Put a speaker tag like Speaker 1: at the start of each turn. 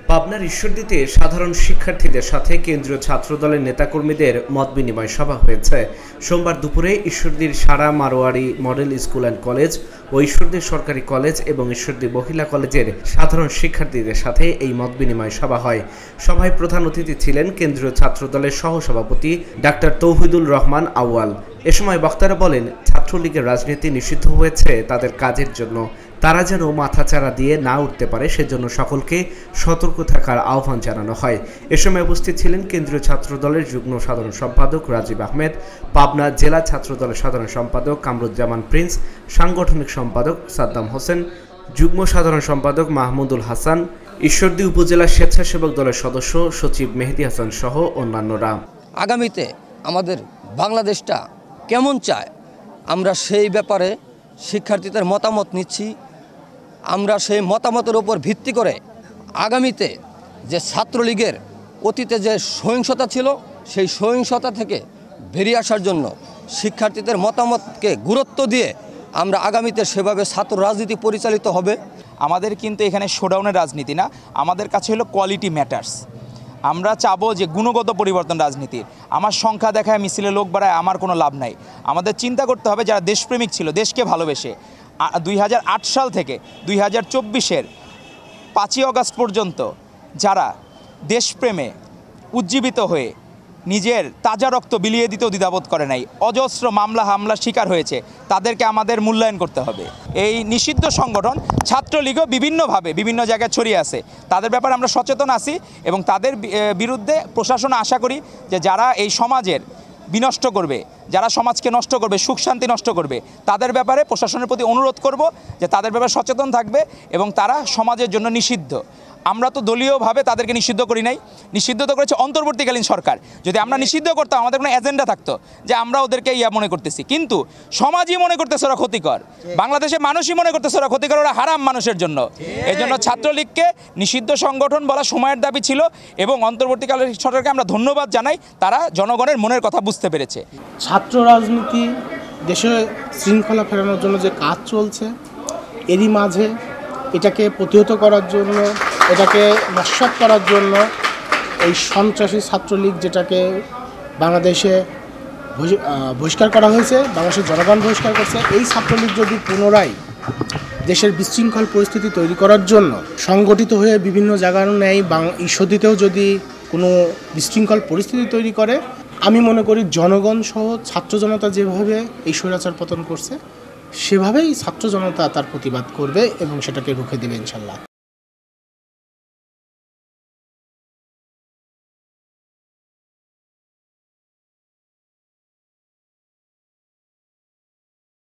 Speaker 1: পাবনার ঈশ্বরদীতে সাধারণ শিক্ষার্থীদের সাথে কেন্দ্রীয় ছাত্রদলের নেতাকর্মীদের মতবিনিময় সভা হয়েছে। সোমবার দুপুরে ঈশ্বরদীর Sara Marwari model school and college ও ঈশ্বরদী সরকারি কলেজ এবং ঈশ্বরদী মহিলা কলেজের সাধারণ শিক্ষার্থীদের সাথে এই মতবিনিময় সভা হয়। সভায় প্রধান অতিথি ছিলেন কেন্দ্রীয় ছাত্রদলের সহসভাপতি ডাক্তার তৌহিদুল রহমান আউয়াল। এ সময় বক্তারা বলেন, ছাত্রলীগের রাজনীতি নিষিদ্ধ হয়েছে তাদের কাজের জন্য, তারা যেন মাথাচাড়া দিয়ে না উঠতে পারে সেজন্য সকলকে সতর্ক থাকার আহ্বান জানানো হয়। এ সময় উপস্থিত ছিলেন কেন্দ্রীয় ছাত্রদলের যুগ্ম সাধারণ সম্পাদক রাজীব আহমেদ, পাবনা জেলা ছাত্রদলের সাধারণ সম্পাদক কামরুজ্জামান প্রিন্স, সাংগঠনিক সম্পাদক সাদ্দাম হোসেন, যুগ্ম সাধারণ সম্পাদক মাহমুদুল হাসান, ঈশ্বরদী উপজেলা স্বেচ্ছাসেবক দলের সদস্য সচিব মেহেদী হাসান সহ অন্যান্যরা।
Speaker 2: আগামীতে আমাদের বাংলাদেশটা কেমন চায় আমরা সেই ব্যাপারে শিক্ষার্থীদের মতামত নিচ্ছি। আমরা সেই মতামতের উপর ভিত্তি করে আগামীতে যে ছাত্রলীগের অতীতে যে সহিংসতা ছিল সেই সহিংসতা থেকে বেরিয়ে আসার জন্য শিক্ষার্থীদের মতামতকে গুরুত্ব দিয়ে আমরা আগামীতে সেভাবে ছাত্র রাজনীতি পরিচালিত হবে।
Speaker 3: আমাদের কিন্তু এখানে শোডাউনের রাজনীতি না, আমাদের কাছে হলো কোয়ালিটি ম্যাটার্স। আমরা চাবো যে গুণগত পরিবর্তন রাজনীতির। আমার সংখ্যা দেখায় মিছিলে লোক বাড়ায় আমার কোনো লাভ নাই। আমাদের চিন্তা করতে হবে যারা দেশপ্রেমিক ছিল, দেশকে ভালোবেসে 2008 সাল থেকে 2024-এর 5ই অগাস্ট পর্যন্ত যারা দেশপ্রেমে উজ্জীবিত হয়ে নিজের তাজা রক্ত বিলিয়ে দিতেও দ্বিধাবোধ করে নাই, অজস্র মামলা হামলার শিকার হয়েছে, তাদেরকে আমাদের মূল্যায়ন করতে হবে। এই নিষিদ্ধ সংগঠন ছাত্রলীগও বিভিন্নভাবে বিভিন্ন জায়গায় ছড়িয়ে আছে, তাদের ব্যাপারে আমরা সচেতন আছি এবং তাদের বিরুদ্ধে প্রশাসন আশা করি যে যারা এই সমাজের বিনষ্ট করবে, যারা সমাজকে নষ্ট করবে, সুখ শান্তি নষ্ট করবে, তাদের ব্যাপারে প্রশাসনের প্রতি অনুরোধ করব যে তাদের ব্যাপারে সচেতন থাকবে এবং তারা সমাজের জন্য নিষিদ্ধ। আমরা তো দলীয়ভাবে তাদেরকে নিষিদ্ধ করি নাই, নিষিদ্ধ তো করেছে অন্তর্বর্তীকালীন সরকার। যদি আমরা নিষিদ্ধ করতাম আমাদের কোনো এজেন্ডা থাকতো যে আমরা ওদেরকে মনে করতেছি, কিন্তু সমাজই মনে করতেছে ওরা ক্ষতিকর, বাংলাদেশের মানুষই মনে করতেছে ওরা ক্ষতিকর, ওরা হারাম মানুষের জন্য। এই জন্য ছাত্রলীগকে নিষিদ্ধ সংগঠন বলা সময়ের দাবি ছিল এবং অন্তর্বর্তীকালীন সরকারকে আমরা ধন্যবাদ জানাই, তারা জনগণের মনের কথা বুঝতে পেরেছে।
Speaker 4: ছাত্র রাজনীতি দেশে শৃঙ্খলা ফেরানোর জন্য যে কাজ চলছে, এরই মাঝে এটাকে প্রতিহত করার জন্য, এটাকে নস্যাৎ করার জন্য এই সন্ত্রাসী ছাত্রলীগ যেটাকে বাংলাদেশে বহিষ্কার করা হয়েছে, বাংলাদেশের জনগণ বহিষ্কার করছে, এই ছাত্রলীগ যদি পুনরায় দেশের বিশৃঙ্খল পরিস্থিতি তৈরি করার জন্য সংগঠিত হয়ে বিভিন্ন জায়গার ন্যায় ঈশ্বরদীতেও যদি কোনো বিশৃঙ্খল পরিস্থিতি তৈরি করে, আমি মনে করি জনগণ সহ ছাত্র জনতা যেভাবে এই স্বৈরাচার পতন করছে সেভাবেই ছাত্র জনতা তার প্রতিবাদ করবে এবং সেটাকে রুখে দেবে ইনশাল্লাহ।